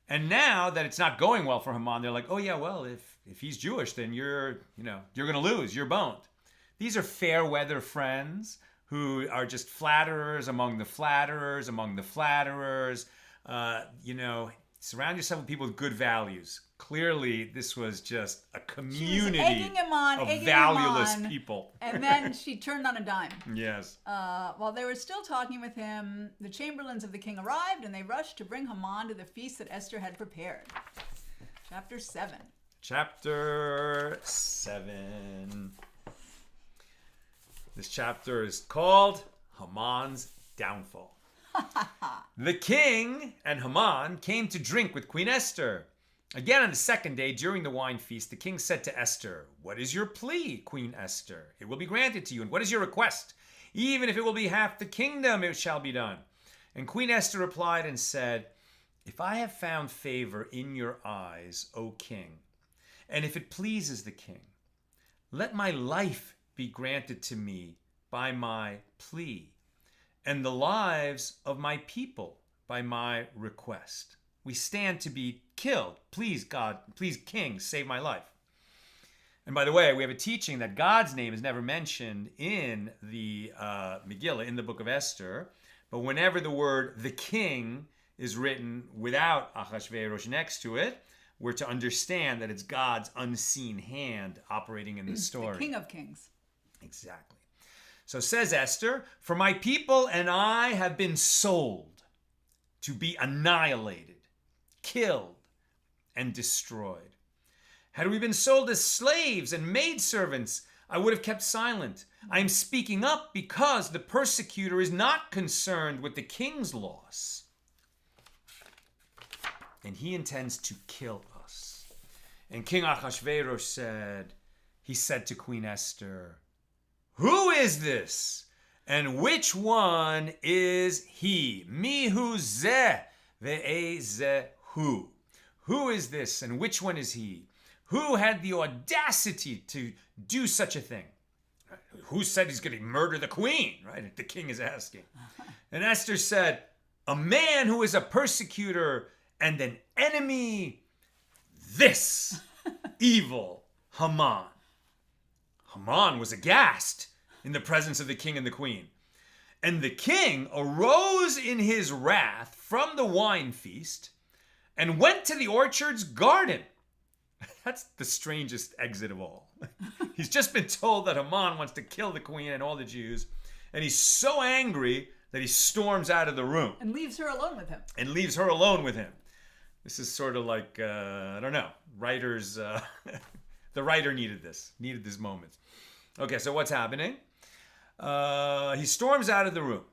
And now that it's not going well for Haman, they're like, oh yeah, well, if he's Jewish, then you're going to lose, you're boned. These are fair weather friends who are just flatterers among the flatterers, among the flatterers. Surround yourself with people with good values. Clearly, this was just a community of valueless people. And then she turned on a dime. Yes. While they were still talking with him, the chamberlains of the king arrived, and they rushed to bring Haman to the feast that Esther had prepared. Chapter 7. Chapter 7. This chapter is called Haman's Downfall. The king and Haman came to drink with Queen Esther. Again, on the second day during the wine feast, the king said to Esther, what is your plea, Queen Esther? It will be granted to you. And what is your request? Even if it will be half the kingdom, it shall be done. And Queen Esther replied and said, if I have found favor in your eyes, O king, and if it pleases the king, let my life be granted to me by my plea, and the lives of my people by my request. We stand to be killed. Please, God, please, King, save my life. And by the way, we have a teaching that God's name is never mentioned in the Megillah, in the book of Esther, But whenever the word the king is written without Achashverosh next to it, we're to understand that it's God's unseen hand operating in the story. The King of Kings. Exactly. So says Esther, for my people and I have been sold to be annihilated, killed, and destroyed. Had we been sold as slaves and maidservants, I would have kept silent. I am speaking up because the persecutor is not concerned with the king's loss. And he intends to kill us. And King Ahasuerus said to Queen Esther, who is this? And which one is he? Mihu zeh ve'ezehu. Who is this and which one is he? Who had the audacity to do such a thing? Who said he's going to murder the queen? Right? The king is asking. And Esther said, a man who is a persecutor and an enemy, this evil Haman. Haman was aghast in the presence of the king and the queen. And the king arose in his wrath from the wine feast and went to the orchard's garden. That's the strangest exit of all. He's just been told that Haman wants to kill the queen and all the Jews. And he's so angry that he storms out of the room. And leaves her alone with him. This is sort of like, I don't know, writers, the writer needed this moment. Okay, so what's happening? He storms out of the room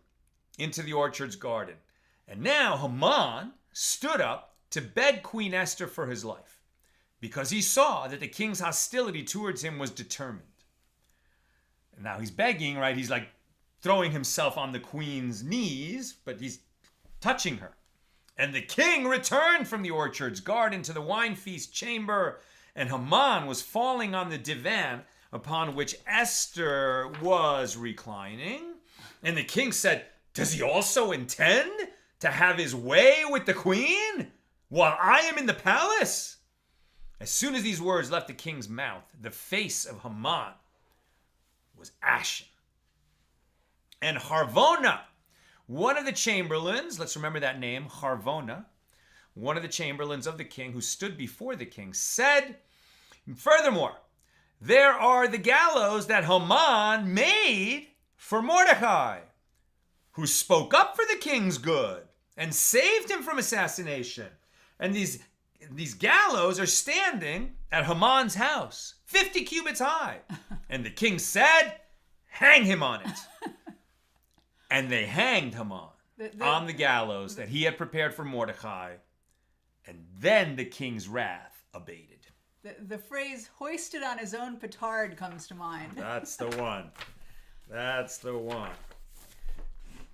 into the orchard's garden. And now Haman stood up to beg Queen Esther for his life because he saw that the king's hostility towards him was determined. And now he's begging, right? He's like throwing himself on the queen's knees, but he's touching her. And the king returned from the orchard's garden to the wine feast chamber, and Haman was falling on the divan upon which Esther was reclining. And the king said, does he also intend to have his way with the queen while I am in the palace? As soon as these words left the king's mouth, the face of Haman was ashen. And Harvona, one of the chamberlains, let's remember that name, Harvona, one of the chamberlains of the king who stood before the king, said, furthermore, there are the gallows that Haman made for Mordecai, who spoke up for the king's good and saved him from assassination. And these gallows are standing at Haman's house, 50 cubits high. And the king said, hang him on it. And they hanged Haman on the gallows that he had prepared for Mordecai. And then the king's wrath abated. The phrase hoisted on his own petard comes to mind. That's the one. That's the one.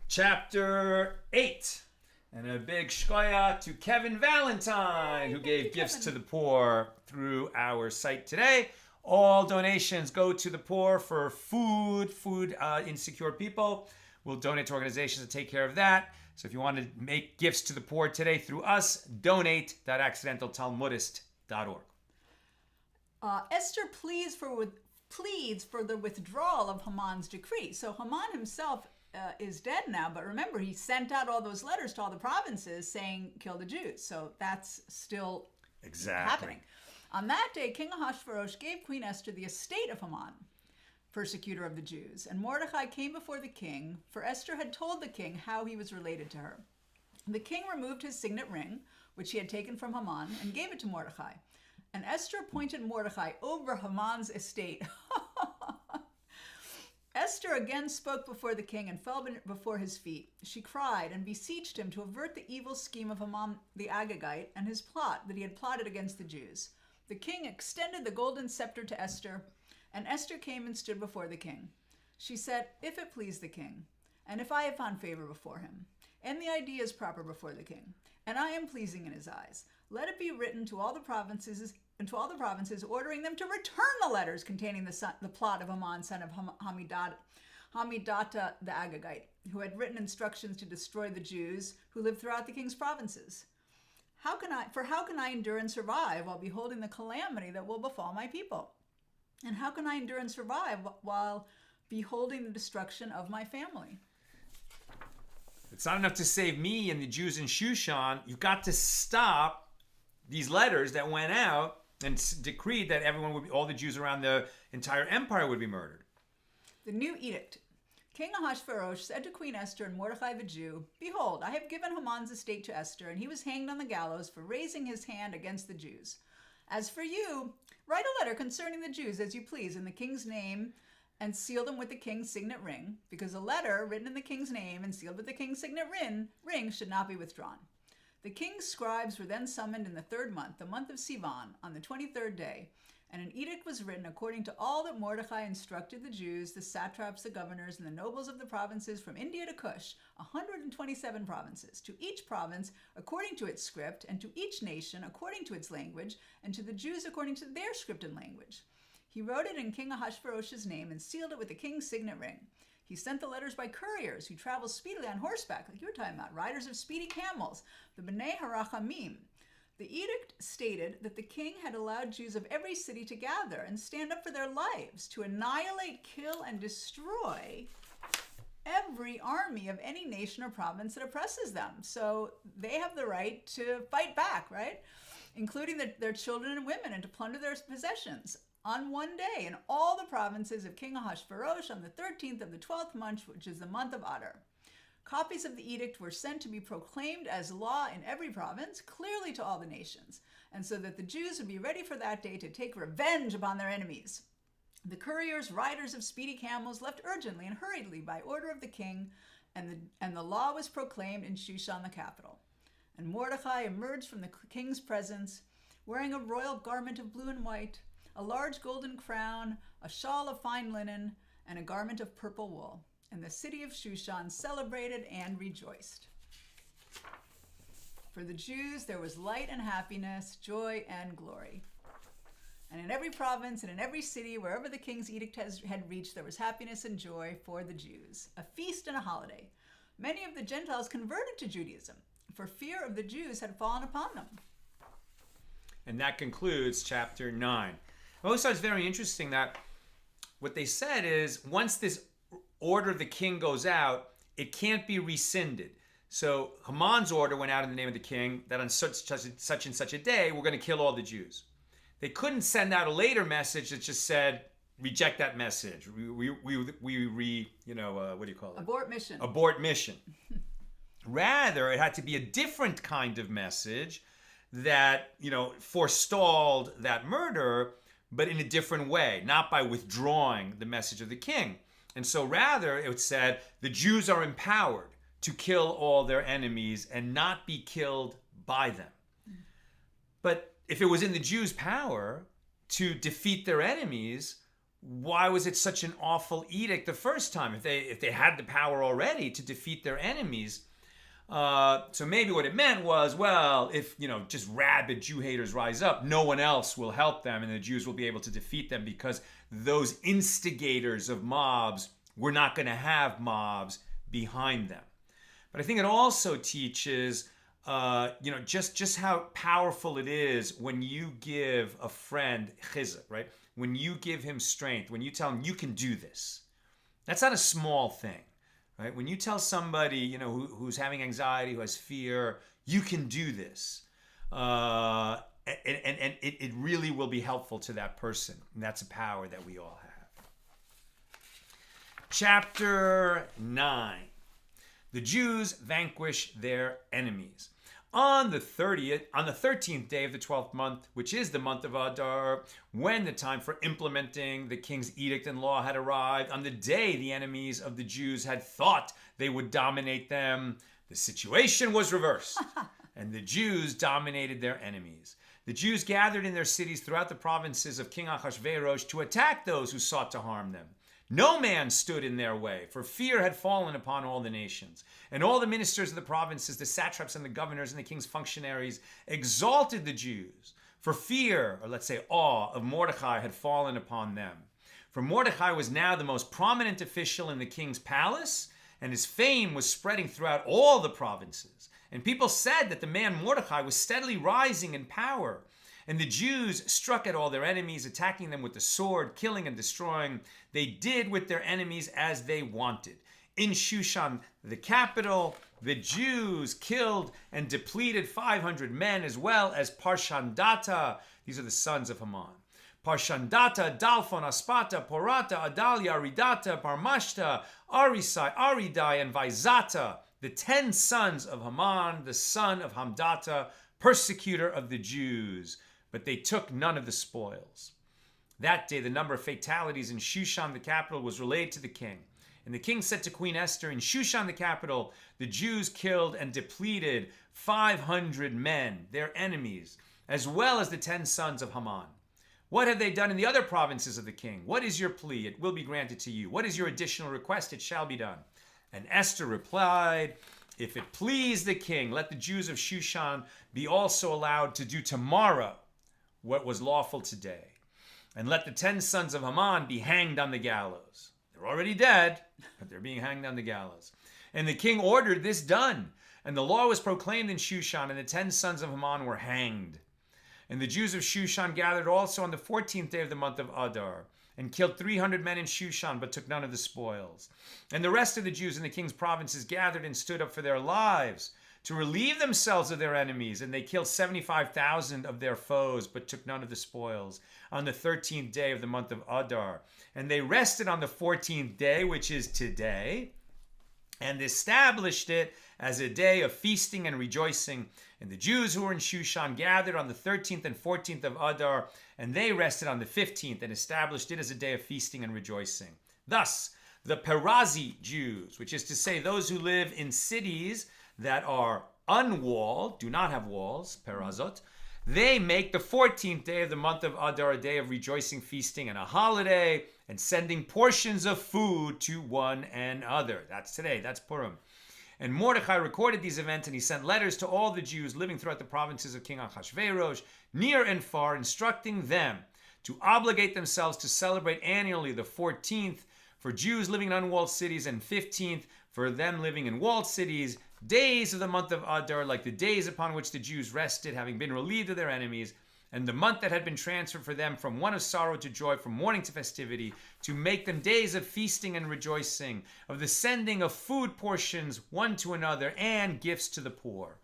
Chapter 8. And a big shkoya to Kevin Valentine, who gave gifts to the poor through our site today. All donations go to the poor for food insecure people. We'll donate to organizations to take care of that. So if you want to make gifts to the poor today through us, donate.accidentaltalmudist.org. Esther pleads for the withdrawal of Haman's decree. So Haman himself is dead now, but remember, he sent out all those letters to all the provinces saying, kill the Jews. So that's still happening. On that day, King Ahasuerus gave Queen Esther the estate of Haman, persecutor of the Jews. And Mordecai came before the king, for Esther had told the king how he was related to her. The king removed his signet ring, which he had taken from Haman, and gave it to Mordecai. And Esther appointed Mordecai over Haman's estate. Esther again spoke before the king and fell before his feet. She cried and beseeched him to avert the evil scheme of Haman the Agagite and his plot that he had plotted against the Jews. The king extended the golden scepter to Esther, and Esther came and stood before the king. She said, if it please the king, and if I have found favor before him, and the idea is proper before the king, and I am pleasing in his eyes, let it be written to all the provinces ordering them to return the letters containing the plot of Haman, son of Hamidata the Agagite, who had written instructions to destroy the Jews who lived throughout the king's provinces. How can I endure and survive while beholding the calamity that will befall my people? And how can I endure and survive while beholding the destruction of my family? It's not enough to save me and the Jews in Shushan. You've got to stop these letters that went out and decreed that all the Jews around the entire empire would be murdered. The new edict. King Ahasuerus said to Queen Esther and Mordecai the Jew, "Behold, I have given Haman's estate to Esther, and he was hanged on the gallows for raising his hand against the Jews. As for you, write a letter concerning the Jews as you please in the king's name, and seal them with the king's signet ring, because a letter written in the king's name and sealed with the king's signet ring should not be withdrawn." The king's scribes were then summoned in the 3rd month, the month of Sivan, on the 23rd day, and an edict was written according to all that Mordecai instructed the Jews, the satraps, the governors, and the nobles of the provinces from India to Cush, 127 provinces, to each province according to its script, and to each nation according to its language, and to the Jews according to their script and language. He wrote it in King Ahasuerus' name and sealed it with the king's signet ring. He sent the letters by couriers who traveled speedily on horseback, like you were talking about, riders of speedy camels, the B'nai Harachamim. The edict stated that the king had allowed Jews of every city to gather and stand up for their lives, to annihilate, kill, and destroy every army of any nation or province that oppresses them. So they have the right to fight back, right? Including their children and women, and to plunder their possessions on one day in all the provinces of King Ahasuerus on the 13th of the 12th month, which is the month of Adar. Copies of the edict were sent to be proclaimed as law in every province, clearly to all the nations, and so that the Jews would be ready for that day to take revenge upon their enemies. The couriers, riders of speedy camels, left urgently and hurriedly by order of the king, and the law was proclaimed in Shushan, the capital. And Mordecai emerged from the king's presence, wearing a royal garment of blue and white, a large golden crown, a shawl of fine linen, and a garment of purple wool. And the city of Shushan celebrated and rejoiced. For the Jews there was light and happiness, joy and glory. And in every province and in every city, wherever the king's edict had reached, there was happiness and joy for the Jews, a feast and a holiday. Many of the Gentiles converted to Judaism, for fear of the Jews had fallen upon them. And that concludes chapter 9. I always thought it's very interesting that what they said is once this order of the king goes out, it can't be rescinded. So Haman's order went out in the name of the king that on such and such a day, we're going to kill all the Jews. They couldn't send out a later message that just said, reject that message. What do you call it? Abort mission. Abort mission. Rather, it had to be a different kind of message that, forestalled that murder, but in a different way, not by withdrawing the message of the king. And so rather, it said, the Jews are empowered to kill all their enemies and not be killed by them. But if it was in the Jews' power to defeat their enemies, why was it such an awful edict the first time? If they had the power already to defeat their enemies, so maybe what it meant was, well, if just rabid Jew haters rise up, no one else will help them, and the Jews will be able to defeat them because those instigators of mobs were not going to have mobs behind them. But I think it also teaches, just how powerful it is when you give a friend chizuk, right? When you give him strength, when you tell him you can do this. That's not a small thing, right? When you tell somebody, who's having anxiety, who has fear, you can do this. And it really will be helpful to that person. And that's a power that we all have. Chapter 9. The Jews vanquish their enemies. On the 13th day of the 12th month, which is the month of Adar, when the time for implementing the king's edict and law had arrived, on the day the enemies of the Jews had thought they would dominate them, the situation was reversed, and the Jews dominated their enemies. The Jews gathered in their cities throughout the provinces of King Ahasuerus to attack those who sought to harm them. No man stood in their way, for fear had fallen upon all the nations. And all the ministers of the provinces, the satraps and the governors and the king's functionaries exalted the Jews, for fear, or let's say awe, of Mordecai had fallen upon them. For Mordecai was now the most prominent official in the king's palace, and his fame was spreading throughout all the provinces. And people said that the man Mordecai was steadily rising in power. And the Jews struck at all their enemies, attacking them with the sword, killing and destroying. They did with their enemies as they wanted. In Shushan, the capital, the Jews killed and depleted 500 men, as well as Parshandata. These are the sons of Haman. Parshandata, Dalphon, Aspata, Porata, Adalia, Aridata, Parmashta, Arisai, Aridai, and Vaizata, the 10 sons of Haman, the son of Hamdata, persecutor of the Jews. But they took none of the spoils. That day, the number of fatalities in Shushan, the capital, was relayed to the king. And the king said to Queen Esther, in Shushan, the capital, the Jews killed and depleted 500 men, their enemies, as well as the 10 sons of Haman. What have they done in the other provinces of the king? What is your plea? It will be granted to you. What is your additional request? It shall be done. And Esther replied, if it please the king, let the Jews of Shushan be also allowed to do tomorrow what was lawful today. And let the 10 sons of Haman be hanged on the gallows. They're already dead, but they're being hanged on the gallows. And the king ordered this done. And the law was proclaimed in Shushan, and the 10 sons of Haman were hanged. And the Jews of Shushan gathered also on the 14th day of the month of Adar, and killed 300 men in Shushan, but took none of the spoils. And the rest of the Jews in the king's provinces gathered and stood up for their lives, to relieve themselves of their enemies. And they killed 75,000 of their foes, but took none of the spoils, on the 13th day of the month of Adar. And they rested on the 14th day, which is today, and established it as a day of feasting and rejoicing. And the Jews who were in Shushan gathered on the 13th and 14th of Adar, and they rested on the 15th and established it as a day of feasting and rejoicing. Thus, the Perazi Jews, which is to say those who live in cities that are unwalled, do not have walls, Perazot, they make the 14th day of the month of Adar a day of rejoicing, feasting, and a holiday, and sending portions of food to one another. That's today, that's Purim. And Mordechai recorded these events, and he sent letters to all the Jews living throughout the provinces of King Achashverosh, near and far, instructing them to obligate themselves to celebrate annually the 14th for Jews living in unwalled cities, and 15th for them living in walled cities, days of the month of Adar, like the days upon which the Jews rested, having been relieved of their enemies, and the month that had been transferred for them from one of sorrow to joy, from mourning to festivity, to make them days of feasting and rejoicing, of the sending of food portions one to another, and gifts to the poor.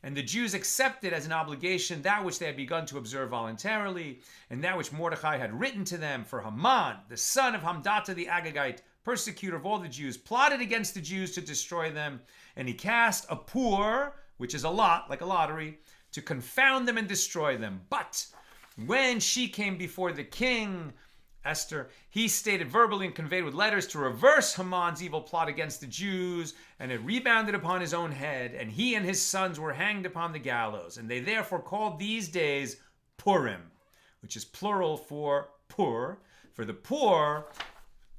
And the Jews accepted as an obligation that which they had begun to observe voluntarily, and that which Mordechai had written to them. For Haman, the son of Hamdata the Agagite, persecutor of all the Jews, plotted against the Jews to destroy them, and he cast a pur, which is a lot, like a lottery, to confound them and destroy them. But when she came before the king, Esther, he stated verbally and conveyed with letters to reverse Haman's evil plot against the Jews, and it rebounded upon his own head, and he and his sons were hanged upon the gallows. And they therefore called these days Purim, which is plural for pur, for the poor,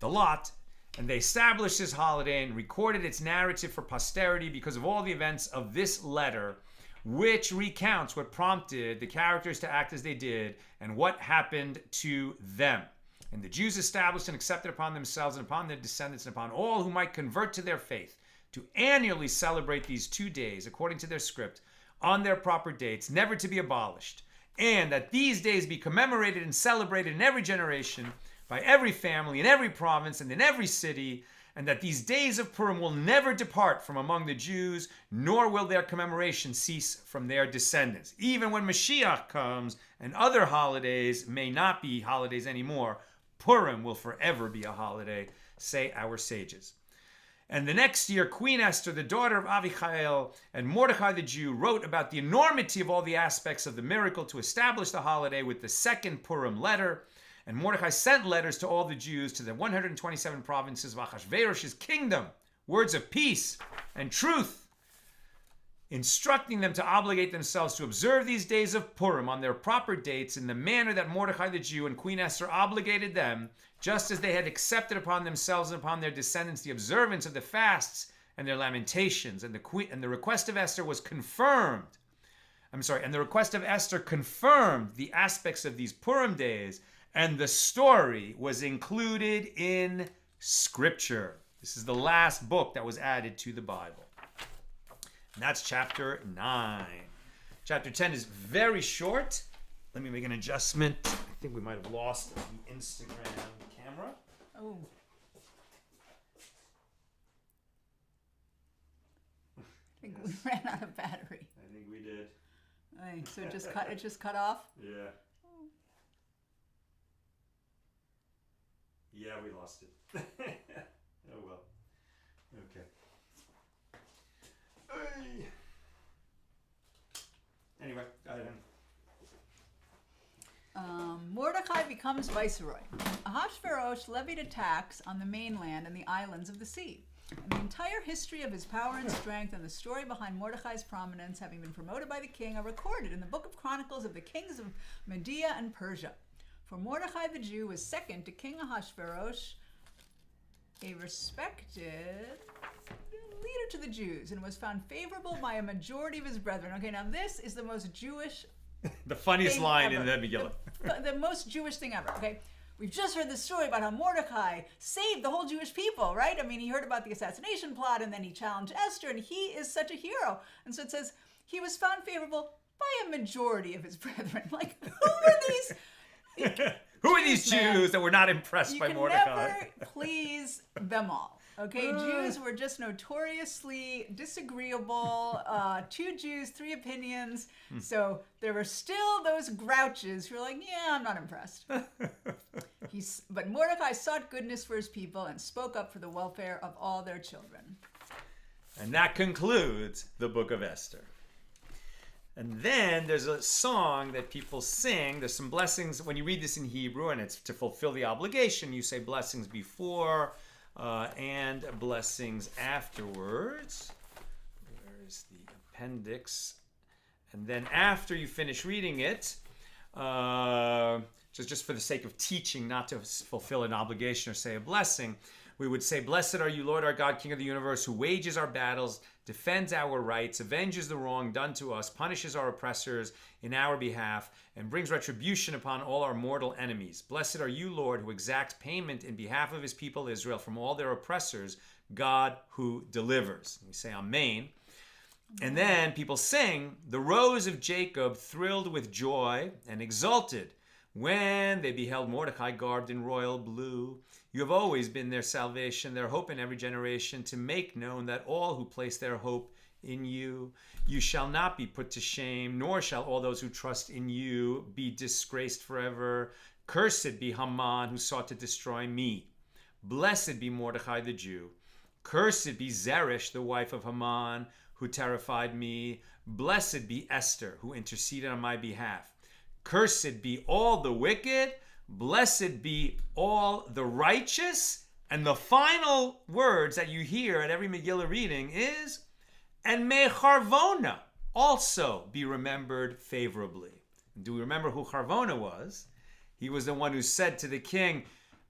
the lot. And they established this holiday and recorded its narrative for posterity because of all the events of this letter, which recounts what prompted the characters to act as they did and what happened to them. And the Jews established and accepted upon themselves and upon their descendants and upon all who might convert to their faith to annually celebrate these 2 days according to their script on their proper dates, never to be abolished, and that these days be commemorated and celebrated in every generation by every family in every province and in every city, and that these days of Purim will never depart from among the Jews, nor will their commemoration cease from their descendants. Even when Mashiach comes and other holidays may not be holidays anymore, Purim will forever be a holiday, say our sages. And the next year, Queen Esther, the daughter of Avichail, and Mordechai the Jew wrote about the enormity of all the aspects of the miracle to establish the holiday with the second Purim letter. And Mordechai sent letters to all the Jews to the 127 provinces of Achashverosh's kingdom, words of peace and truth, instructing them to obligate themselves to observe these days of Purim on their proper dates in the manner that Mordechai the Jew and Queen Esther obligated them, just as they had accepted upon themselves and upon their descendants the observance of the fasts and their lamentations. And the request of Esther was confirmed. And the request of Esther confirmed the aspects of these Purim days, and the story was included in Scripture. This is the last book that was added to the Bible. And that's chapter 9. Chapter 10 is very short. Let me make an adjustment. I think we might have lost the Instagram camera. Oh. I think we ran out of battery. I think we did. So it just cut off? Yeah. Yeah, we lost it. Oh well. Okay. Anyway, go ahead. Mordecai becomes viceroy. Ahasuerus levied a tax on the mainland and the islands of the sea. And the entire history of his power and strength and the story behind Mordecai's prominence, having been promoted by the king, are recorded in the book of Chronicles of the kings of Media and Persia. For Mordecai the Jew was second to King Ahasuerus, a respected leader to the Jews, and was found favorable by a majority of his brethren. Okay, now this is the most Jewish The funniest line ever. in the Megillah. The most Jewish thing ever, okay? We've just heard the story about how Mordecai saved the whole Jewish people, right? I mean, he heard about the assassination plot, and then he challenged Esther, and he is such a hero. And so it says, he was found favorable by a majority of his brethren. Like, who are these? Who are these Jews that were not impressed by Mordecai? You can never please them all. Okay, Jews were just notoriously disagreeable. 2 Jews, 3 opinions. So there were still those grouches who were like, yeah, I'm not impressed. But Mordecai sought goodness for his people and spoke up for the welfare of all their children. And that concludes the book of Esther. And then there's a song that people sing. There's some blessings. When you read this in Hebrew, and it's to fulfill the obligation, you say blessings before and blessings afterwards. Where's the appendix? And then after you finish reading it, just for the sake of teaching, not to fulfill an obligation or say a blessing, we would say, blessed are you, Lord our God, King of the universe, who wages our battles, defends our rights, avenges the wrong done to us, punishes our oppressors in our behalf, and brings retribution upon all our mortal enemies. Blessed are you, Lord, who exacts payment in behalf of his people Israel from all their oppressors, God who delivers. We say Amen. And then people sing, the rose of Jacob thrilled with joy and exulted when they beheld Mordecai garbed in royal blue. You have always been their salvation, their hope in every generation, to make known that all who place their hope in you, you shall not be put to shame, nor shall all those who trust in you be disgraced forever. Cursed be Haman, who sought to destroy me. Blessed be Mordecai the Jew. Cursed be Zeresh, the wife of Haman, who terrified me. Blessed be Esther, who interceded on my behalf. Cursed be all the wicked. Blessed be all the righteous. And the final words that you hear at every Megillah reading is, and may Harvona also be remembered favorably. And do we remember who Harvona was? He was the one who said to the king,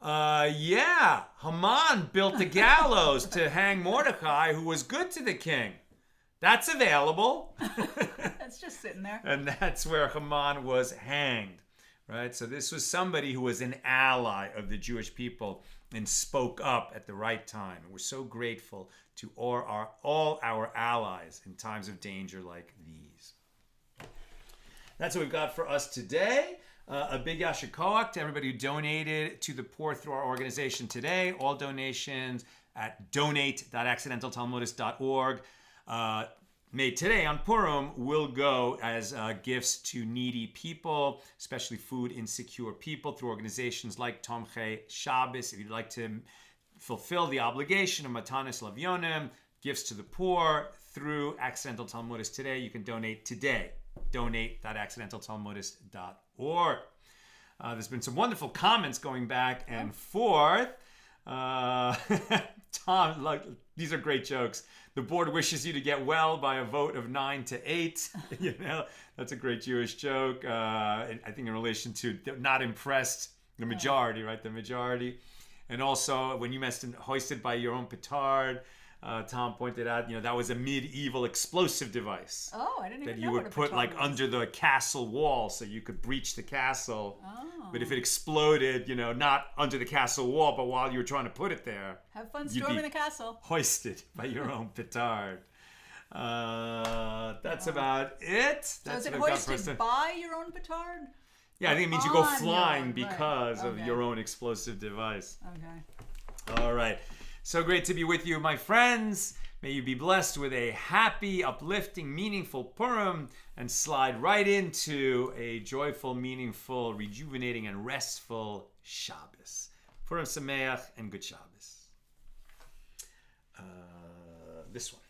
yeah, Haman built the gallows to hang Mordecai, who was good to the king. That's available. That's just sitting there. And that's where Haman was hanged. Right? So this was somebody who was an ally of the Jewish people and spoke up at the right time. And we're so grateful to all our allies in times of danger like these. That's what we've got for us today. A big yasher koach to everybody who donated to the poor through our organization today. All donations at donate.accidentaltalmudist.org. Made today on Purim will go as gifts to needy people, especially food insecure people, through organizations like Tomchei Shabbos. If you'd like to fulfill the obligation of Matanis Lavyonim, gifts to the poor, through Accidental Talmudist today, you can donate today. Donate.accidentaltalmudist.org. There's been some wonderful comments going back and forth. Tom, look, these are great jokes. The board wishes you to get well by a vote of 9-8. You know, that's a great Jewish joke. I think in relation to not impressed, the majority, right? The majority. And also, when you mentioned hoisted by your own petard, Tom pointed out, that was a medieval explosive device. Oh, I didn't even know that you would put like under the castle wall so you could breach the castle. Oh. But if it exploded, not under the castle wall, but while you were trying to put it there, have fun storming the castle. Hoisted by your own petard. That's about it. So is it hoisted by your own petard? Yeah, I think it means you go flying because of your own explosive device. Okay. All right. So great to be with you, my friends. May you be blessed with a happy, uplifting, meaningful Purim and slide right into a joyful, meaningful, rejuvenating, and restful Shabbos. Purim Sameach and good Shabbos. This one.